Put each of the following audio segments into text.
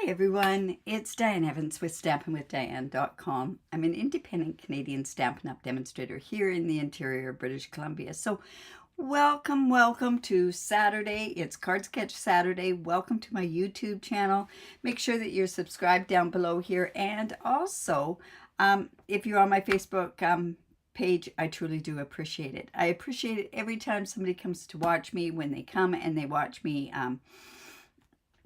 Hi everyone, it's Diane Evans with stampingwithdiane.com. I'm an independent Canadian Stampin' Up! Demonstrator here in the interior of British Columbia. So welcome to Saturday. It's Card Sketch Saturday. Welcome to my YouTube channel. Make sure that you're subscribed down below here. And also, if you're on my Facebook page, I truly do appreciate it. I appreciate it every time somebody comes to watch me, when they come and they watch me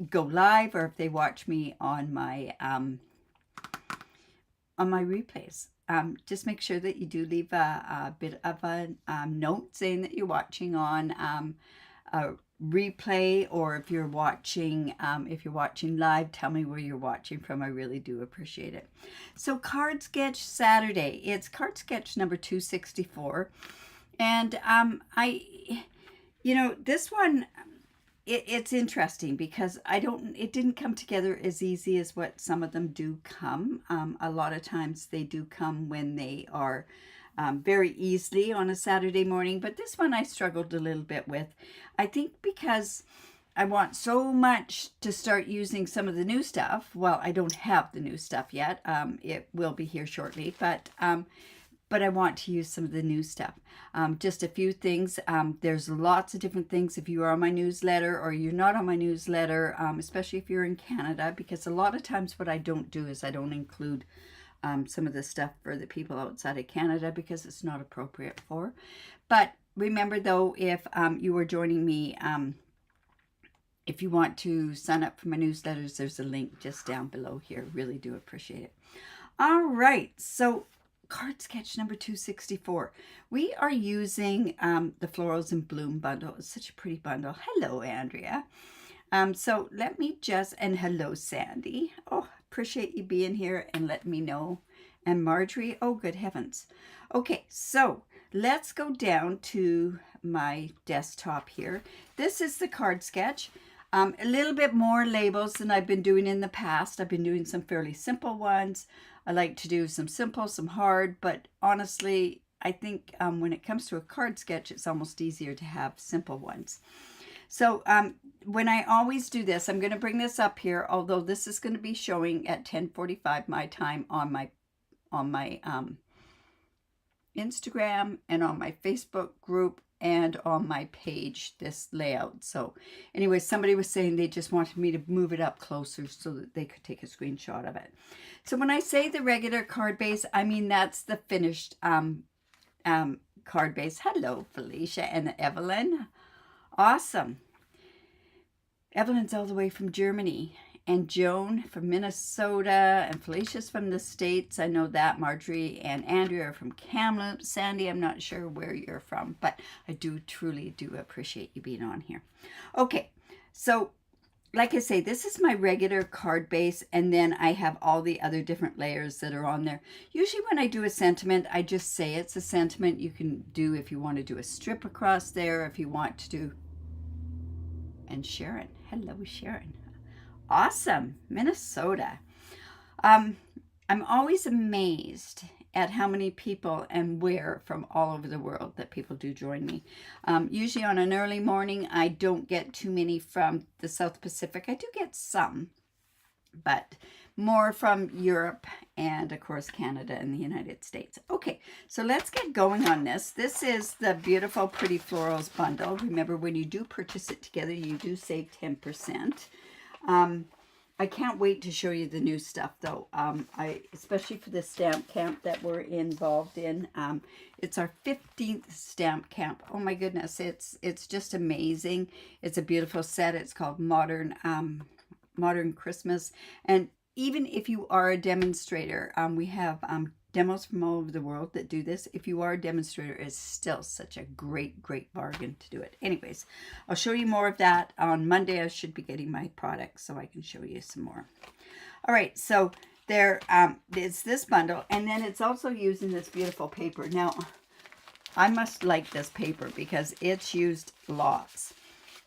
go live, or if they watch me on my replays. Just make sure that you do leave a bit of a note saying that you're watching on a replay, or if you're watching live, tell me where you're watching from. I really do appreciate it. So Card Sketch Saturday, it's Card Sketch number 264, and this one, it's interesting because it didn't come together as easy as what some of them do come. A lot of times they do come when they are very easily on a Saturday morning, but this one I struggled a little bit with. I think because I want so much to start using some of the new stuff. Well, I don't have the new stuff yet. It will be here shortly, but I want to use some of the new stuff. Just a few things. There's lots of different things if you are on my newsletter or you're not on my newsletter, especially if you're in Canada, because a lot of times what I don't do is I don't include some of the stuff for the people outside of Canada because it's not appropriate for. But remember though, if you are joining me, if you want to sign up for my newsletters, there's a link just down below here. Really do appreciate it. All right, so Card Sketch number 264. We are using the Florals in Bloom bundle. It's such a pretty bundle. Hello, Andrea. So let me just, and hello, Sandy. Oh, appreciate you being here and letting me know. And Marjorie, oh, good heavens. Okay, so let's go down to my desktop here. This is the Card Sketch. A little bit more labels than I've been doing in the past. I've been doing some fairly simple ones. I like to do some simple, some hard, but honestly, I think when it comes to a card sketch, it's almost easier to have simple ones. So when I always do this, I'm going to bring this up here, although this is going to be showing at 10:45 my time on my Instagram and on my Facebook group and on my page, this layout. So anyway, somebody was saying they just wanted me to move it up closer so that they could take a screenshot of it. So when I say the regular card base, I mean that's the finished card base. Hello, Felicia and Evelyn. Awesome. Evelyn's all the way from Germany, and Joan from Minnesota, and Felicia's from the States. I know that. Marjorie and Andrea are from Kamloops. Sandy, I'm not sure where you're from, but I truly do appreciate you being on here. Okay, so like I say, this is my regular card base, and then I have all the other different layers that are on there. Usually when I do a sentiment, I just say it's a sentiment. You can do, if you want to do a strip across there, if you want to do, and Sharon. Hello, Sharon. Awesome, Minnesota. I'm always amazed at how many people and where from all over the world that people do join me. Usually on an early morning, I don't get too many from the South Pacific. I do get some, but more from Europe and of course Canada and the United States. Okay, so let's get going on this. This is the beautiful Pretty Florals bundle. Remember, when you do purchase it together, you do save 10%. I can't wait to show you the new stuff though. Especially for the stamp camp that we're involved in. It's our 15th stamp camp. Oh my goodness, it's just amazing. It's a beautiful set. It's called Modern Christmas. And even if you are a demonstrator, we have demos from all over the world that do this. If you are a demonstrator, it's still such a great bargain to do it. Anyways, I'll show you more of that on Monday. I should be getting my products so I can show you some more. All right, so there it's this bundle, and then it's also using this beautiful paper. Now, I must like this paper because it's used lots.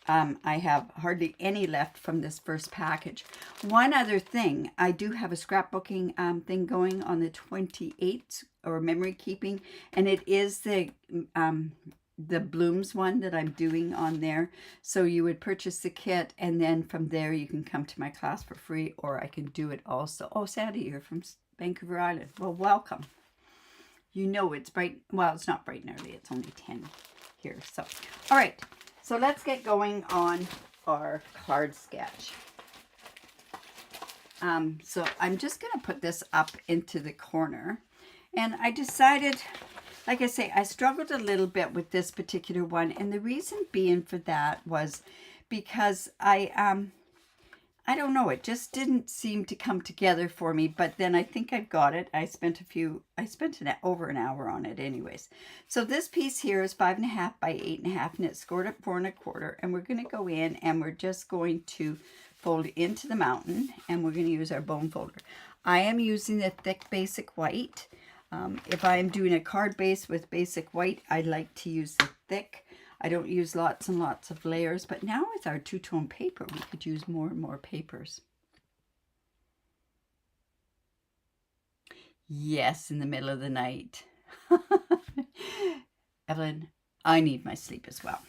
I have hardly any left from this first package. One other thing, I do have a scrapbooking thing going on the 28th, or memory keeping, and it is the the blooms one that I'm doing on there. So you would purchase the kit, and then from there you can come to my class for free, or I can do it also. Oh, Sandy, you're from Vancouver Island. Well, welcome. You know it's bright. Well, it's not bright and early. It's only 10 here. So, all right. So let's get going on our card sketch. So I'm just going to put this up into the corner. And I decided, like I say, I struggled a little bit with this particular one. And the reason being for that was because I don't know, it just didn't seem to come together for me. But then I think I've got it. I spent over an hour on it anyways. So this piece here is 5.5 by 8.5, and it's scored at 4 1/4. And we're going to go in and we're just going to fold into the mountain, and we're going to use our bone folder. I am using the thick basic white. If I am doing a card base with basic white, I like to use the thick. I don't use lots and lots of layers, but now with our two-tone paper, we could use more and more papers. Yes, in the middle of the night. Evelyn, I need my sleep as well.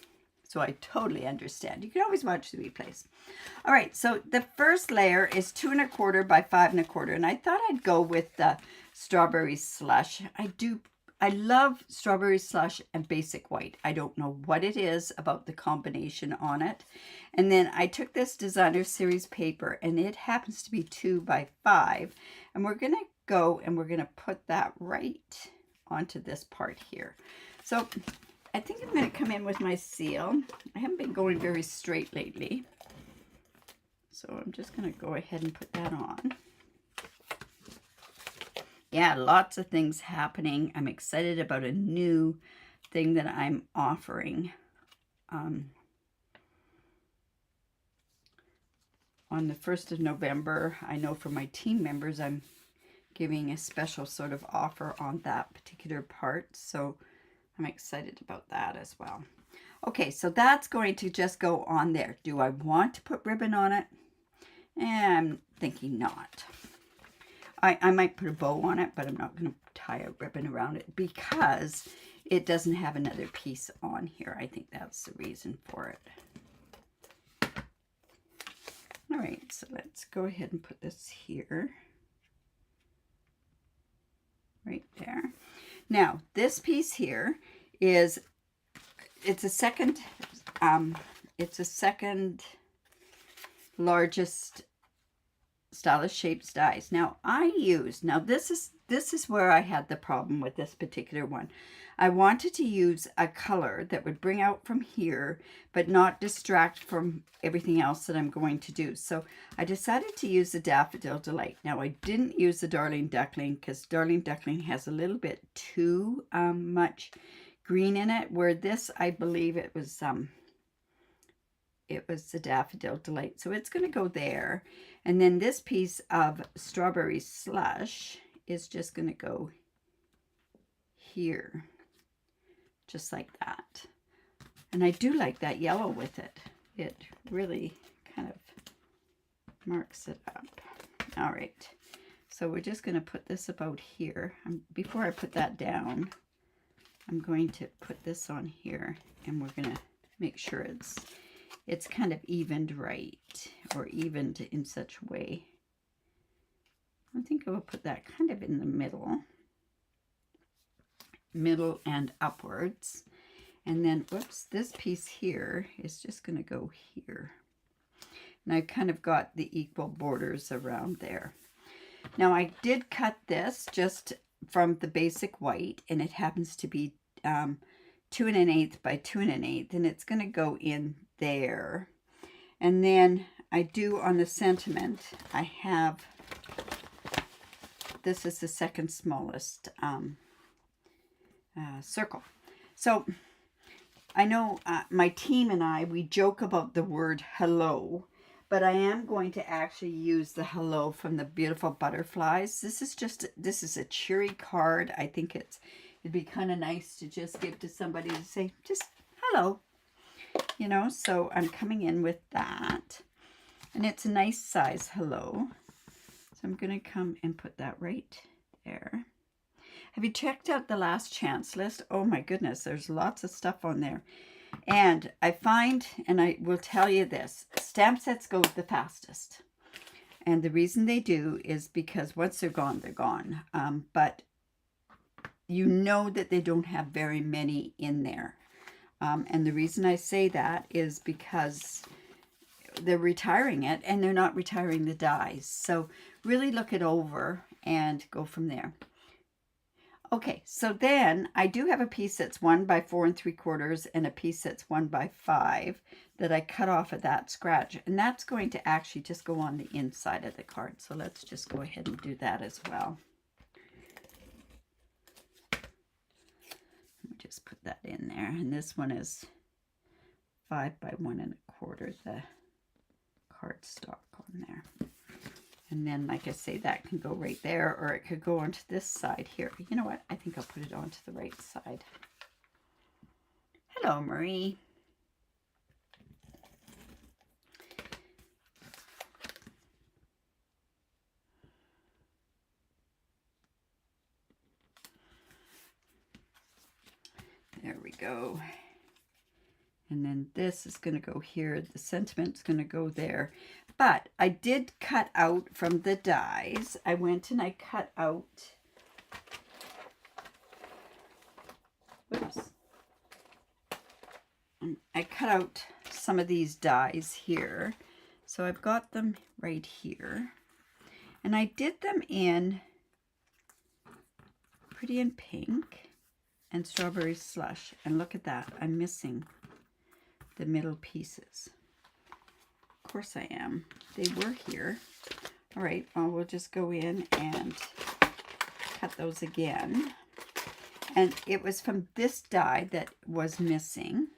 So I totally understand. You can always watch the replays. All right, so the first layer is 2 1/4 by 5 1/4, and I thought I'd go with the strawberry slush. I love strawberry slush and basic white. I don't know what it is about the combination on it. And then I took this designer series paper, and it happens to be 2 by 5, and we're going to go and we're going to put that right onto this part here. So I think I'm going to come in with my seal. I haven't been going very straight lately, so I'm just going to go ahead and put that on. Yeah, lots of things happening. I'm excited about a new thing that I'm offering on the 1st of November. I know for my team members, I'm giving a special sort of offer on that particular part, so I'm excited about that as well. Okay, so that's going to just go on there. Do I want to put ribbon on it? I'm thinking not. I might put a bow on it, but I'm not going to tie a ribbon around it because it doesn't have another piece on here. I think that's the reason for it. All right, so let's go ahead and put this here. Right there. Now, this piece here is, it's a second largest stylish shapes dies. Now this is where I had the problem with this particular one. I wanted to use a color that would bring out from here but not distract from everything else that I'm going to do. So I decided to use the Daffodil Delight. Now I didn't use the Darling Duckling because Darling Duckling has a little bit too much green in it, where this, I believe it was the Daffodil Delight. So it's going to go there. And then this piece of strawberry slush is just going to go here. Just like that. And I do like that yellow with it. It really kind of marks it up. All right. So we're just going to put this about here. Before I put that down, I'm going to put this on here, and we're going to make sure it's kind of evened right, or evened in such a way. I think I will put that kind of in the middle and upwards. And then, whoops, this piece here is just going to go here. And I've kind of got the equal borders around there. Now I did cut this just from the basic white, and it happens to be 2 1/8 by 2 1/8, and it's going to go in there. And then I do on the sentiment, I have, this is the second smallest circle. So I know my team and I, we joke about the word hello, but I am going to actually use the hello from the beautiful butterflies. This is a cheery card. I think it'd be kind of nice to just give to somebody to say just hello, you know. So I'm coming in with that, and it's a nice size hello. So I'm going to come and put that right there. Have you checked out the last chance list? Oh my goodness, there's lots of stuff on there. And I find, and I will tell you this, stamp sets go the fastest. And the reason they do is because once they're gone, they're gone. But you know that they don't have very many in there. And the reason I say that is because they're retiring it and they're not retiring the dies. So really look it over and go from there. Okay, so then I do have a piece that's 1 by 4 3/4 and a piece that's 1 by 5 that I cut off of that scratch. And that's going to actually just go on the inside of the card. So let's just go ahead and do that as well. Let me just put that in there. And this one is 5 by 1 1/4, the cardstock on there. And then, like I say, that can go right there, or it could go onto this side here. You know what? I think I'll put it onto the right side. Hello, Marie. There we go. And then this is going to go here. The sentiment's going to go there. But I did cut out from the dies. I went and I cut out, whoops. I cut out some of these dies here. So I've got them right here. And I did them in Pretty in Pink and Strawberry Slush. And look at that. I'm missing the middle pieces. Of course I am. They were here. All right, well, we'll just go in and cut those again. And it was from this die that was missing.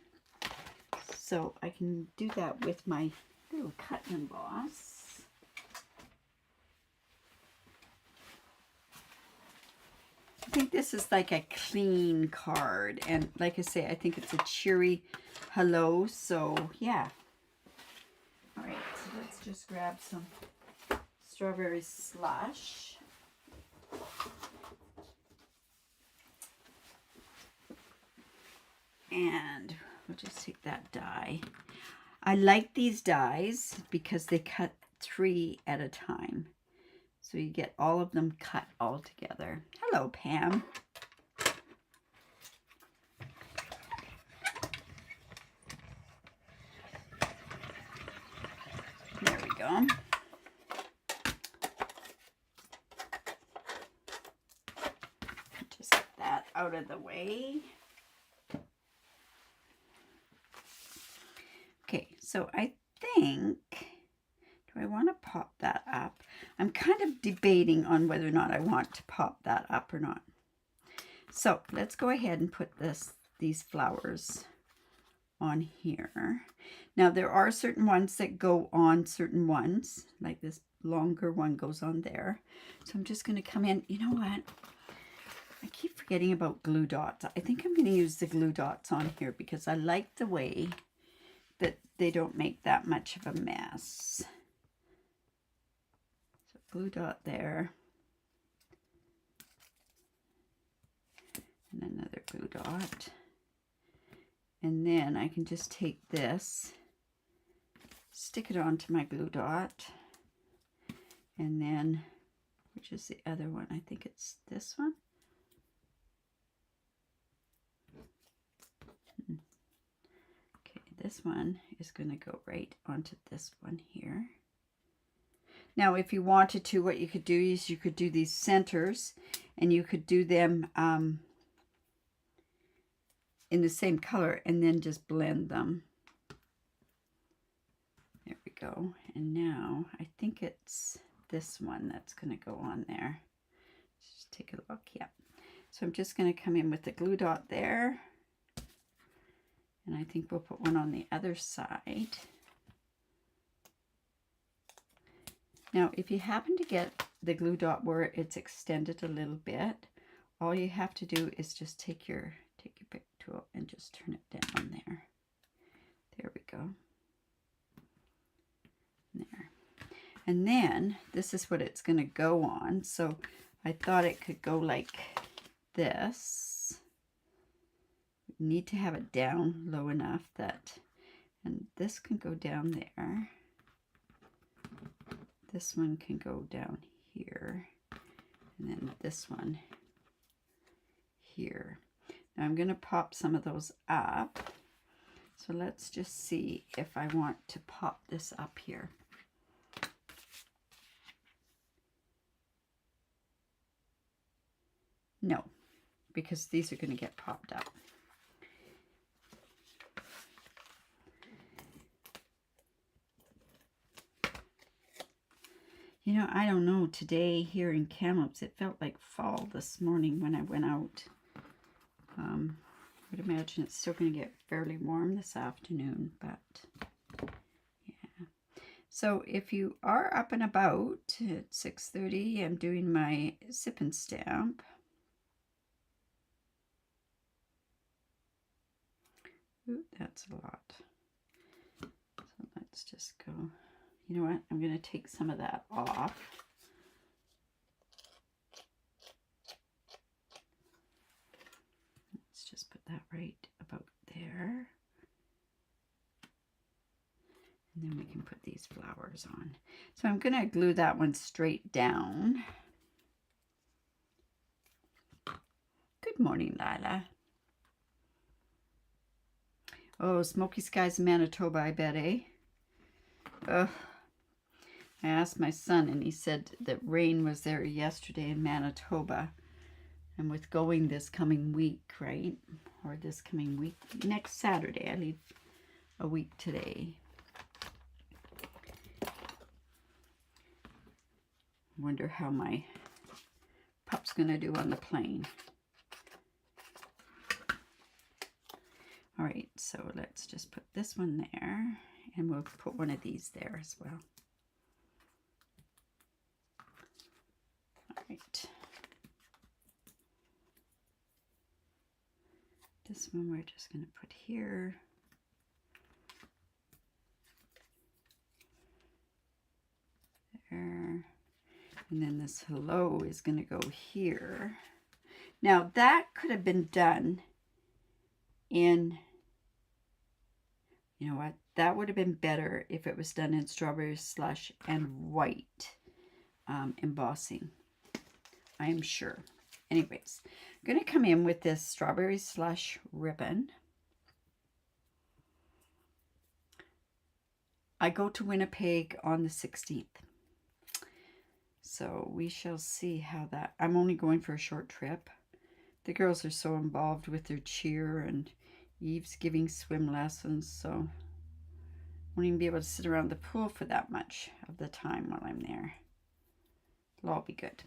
So I can do that with my little cut and emboss. I think this is like a clean card. And like I say, I think it's a cheery hello. So yeah. All right, so let's just grab some Strawberry Slush. And we'll just take that die. I like these dies because they cut 3 at a time. So you get all of them cut all together. Hello, Pam. There we go. Just get that out of the way. Okay, so I think, do I want to pop that up? I'm kind of debating on whether or not I want to pop that up or not. So let's go ahead and put these flowers on here. Now there are certain ones that go on certain ones, like this longer one goes on there. So I'm just going to come in. You know what? I keep forgetting about glue dots. I think I'm going to use the glue dots on here because I like the way that they don't make that much of a mess. So glue dot there. And another glue dot. And then I can just take this, stick it onto my glue dot. And then, which is the other one? I think it's this one. This one is going to go right onto this one here. Now, if you wanted to, what you could do is you could do these centers and you could do them in the same color and then just blend them. There we go. And now I think it's this one that's going to go on there. Just take a look. Yeah. So I'm just going to come in with the glue dot there. And I think we'll put one on the other side. Now, if you happen to get the glue dot where it's extended a little bit, all you have to do is just take your pick tool and just turn it down there. There we go. There. And then this is what it's going to go on. So I thought it could go like this. We need to have it down low enough that, and this can go down there. This one can go down here, and then this one here. Now I'm going to pop some of those up. So let's just see if I want to pop this up here. No, because these are going to get popped up. You know, I don't know, today here in Kamloops, it felt like fall this morning when I went out. I would imagine it's still going to get fairly warm this afternoon, but yeah. So if you are up and about at 6:30, I'm doing my sip and stamp. Ooh, that's a lot. So let's just go. You know what? I'm going to take some of that off. Let's just put that right about there. And then we can put these flowers on. So I'm going to glue that one straight down. Good morning, Lila. Oh, smoky skies in Manitoba, I bet, eh? Ugh. I asked my son, and he said that rain was there yesterday in Manitoba. And with going this coming week, right? Or this coming week, next Saturday. I leave a week today. Wonder how my pup's going to do on the plane. All right, so let's just put this one there. And we'll put one of these there as well. All right. This one we're just going to put here. There. And then this hello is going to go here. Now that could have been done in, you know what? That would have been better if it was done in Strawberry Slush and white embossing. I am sure. Anyways, I'm going to come in with this Strawberry Slush ribbon. I go to Winnipeg on the 16th. So we shall see how that... I'm only going for a short trip. The girls are so involved with their cheer, and Eve's giving swim lessons, so won't even be able to sit around the pool for that much of the time while I'm there. It'll all be good.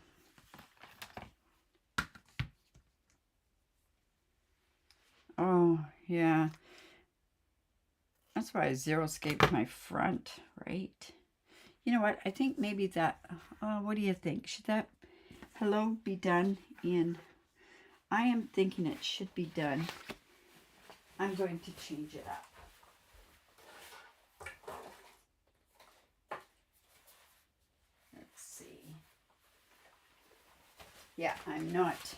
Oh, yeah. That's why I zero-scaped my front, right? You know what? I think maybe that... what do you think? Should that hello be done in... I am thinking it should be done. I'm going to change it up. Yeah, I'm not.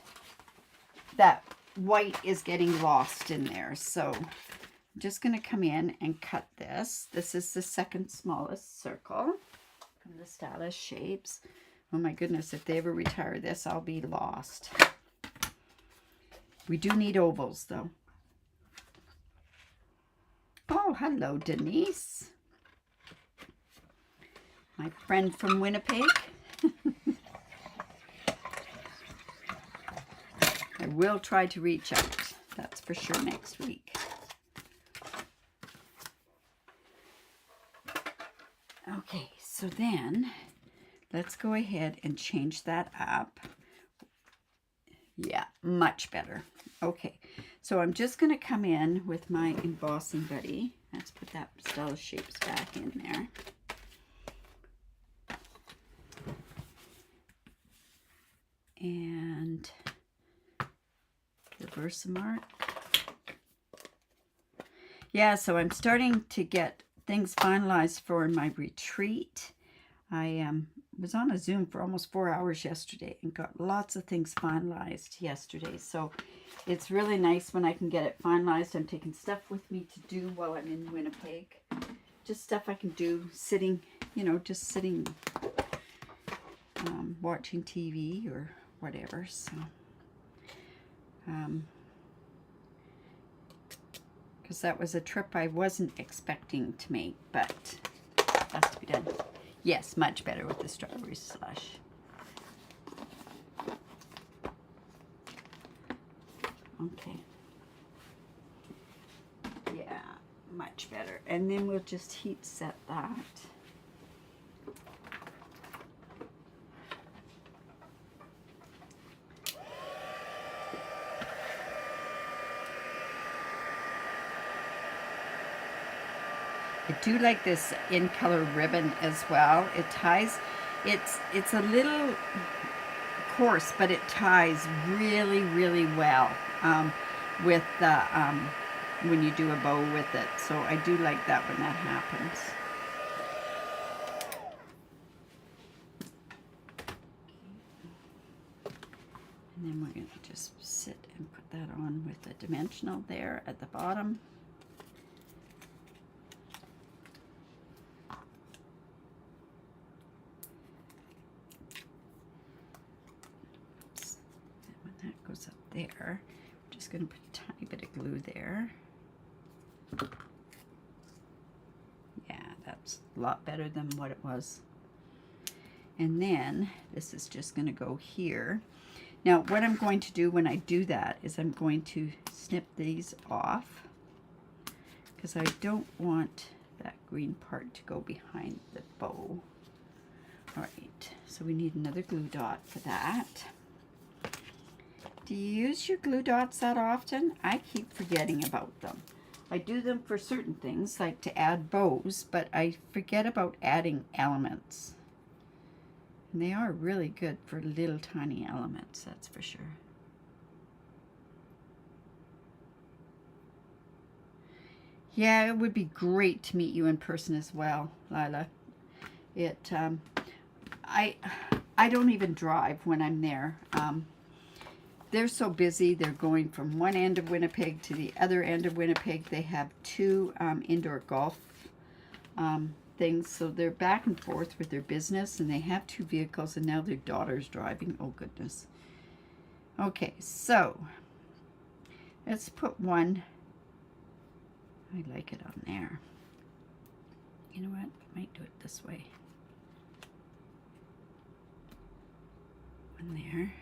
That white is getting lost in there. So I'm just going to come in and cut this. This is the second smallest circle from the Stylish Shapes. Oh my goodness, if they ever retire this, I'll be lost. We do need ovals though. Oh, hello, Denise. My friend from Winnipeg. I will try to reach out. That's for sure next week. Okay, so then let's go ahead and change that up. Yeah, much better. Okay, so I'm just going to come in with my embossing buddy. Let's put that Stylish Shapes back in there. And the Versamark. Yeah, so I'm starting to get things finalized for my retreat. I was on a Zoom for almost 4 hours yesterday and got lots of things finalized yesterday. So it's really nice when I can get it finalized. I'm taking stuff with me to do while I'm in Winnipeg. Just stuff I can do sitting, just sitting, watching TV or whatever. So, because that was a trip I wasn't expecting to make, but it has to be done. Yes, much better with the strawberry slush. Okay. Yeah, much better. And then we'll just heat set that. I do like this in color ribbon as well. It ties, it's a little coarse, but it ties really, really well with the, when you do a bow with it. So I do like that when that happens. And then we're going to just sit and put that on with the dimensional there at the bottom. Goes up there. I'm just going to put a tiny bit of glue there. Yeah, that's a lot better than what it was. And then this is just going to go here. Now what I'm going to do when I do that is I'm going to snip these off because I don't want that green part to go behind the bow. All right, so we need another glue dot for that. Do you use your glue dots that often? I keep forgetting about them. I do them for certain things, like to add bows, but I forget about adding elements. And they are really good for little tiny elements, that's for sure. Yeah, it would be great to meet you in person as well, Lila. I don't even drive when I'm there. They're so busy. They're going from one end of Winnipeg to the other end of Winnipeg. They have two indoor golf things, so they're back and forth with their business, and they have two vehicles, and now their daughter's driving. Oh, goodness. Okay, so let's put one. I like it on there. You know what? I might do it this way. One there.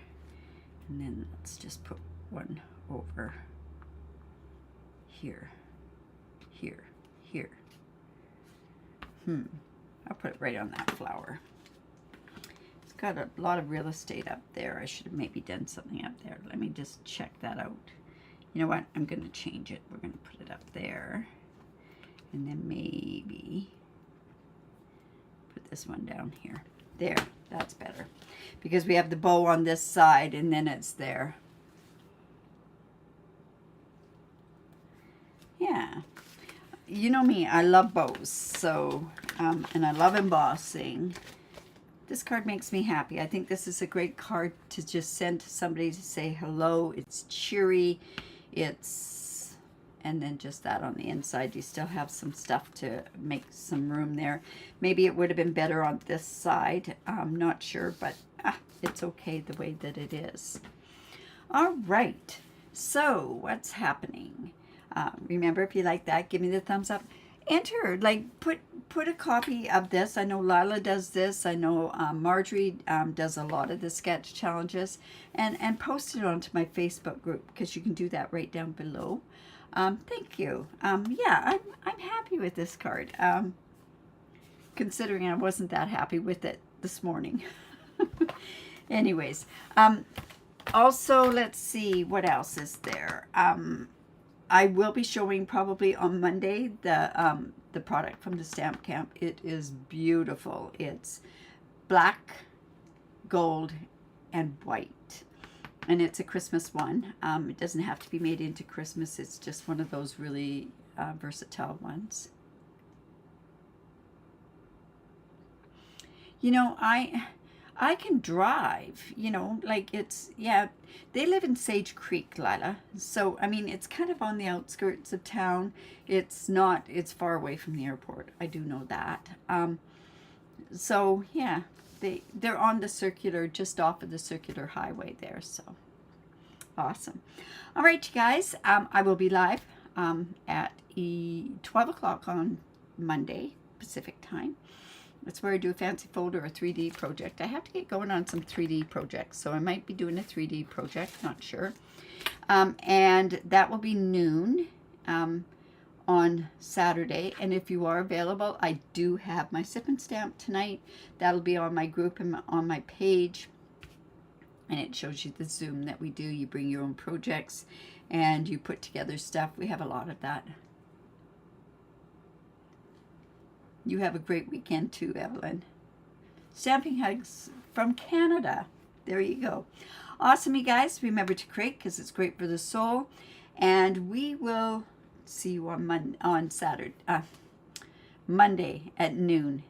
And then let's just put one over here, here, here. I'll put it right on that flower. It's got a lot of real estate up there. I should have maybe done something up there. Let me just check that out. You know what? I'm going to change it. We're going to put it up there. And then maybe put this one down here. There, that's better. Because we have the bow on this side and then it's there. Yeah. You know me, I love bows. So, and I love embossing. This card makes me happy. I think this is a great card to just send to somebody to say hello. It's cheery. And then just that on the inside. You still have some stuff to make some room there. Maybe it would have been better on this side. I'm not sure, but it's okay the way that it is. All right. So what's happening? Remember, if you like that, give me the thumbs up. Enter, like put a copy of this. I know Lila does this. I know Marjorie does a lot of the sketch challenges, and post it onto my Facebook group because you can do that right down below. Thank you. Yeah, I'm happy with this card. Considering I wasn't that happy with it this morning. Anyways, also let's see what else is there. I will be showing probably on Monday the product from the Stamp Camp. It is beautiful. It's black, gold, and white. And it's a Christmas one. It doesn't have to be made into Christmas. It's just one of those really versatile ones. You know, I can drive, you know, like it's, yeah, they live in Sage Creek, Lila. So, I mean, it's kind of on the outskirts of town. It's not, it's far away from the airport. I do know that. So, yeah, they're on the circular, just off of the circular highway there. So, awesome. All right, you guys, I will be live at 12 o'clock on Monday, Pacific time. That's where I do a fancy folder or a 3D project. I have to get going on some 3D projects, so I might be doing a 3D project, not sure. And that will be noon on Saturday. And if you are available, I do have my sip and stamp tonight. That'll be on my group and on my page. And it shows you the Zoom that we do. You bring your own projects and you put together stuff. We have a lot of that. You have a great weekend too, Evelyn. Stamping hugs from Canada. There you go. Awesome, you guys. Remember to create because it's great for the soul. And we will see you on Monday at noon.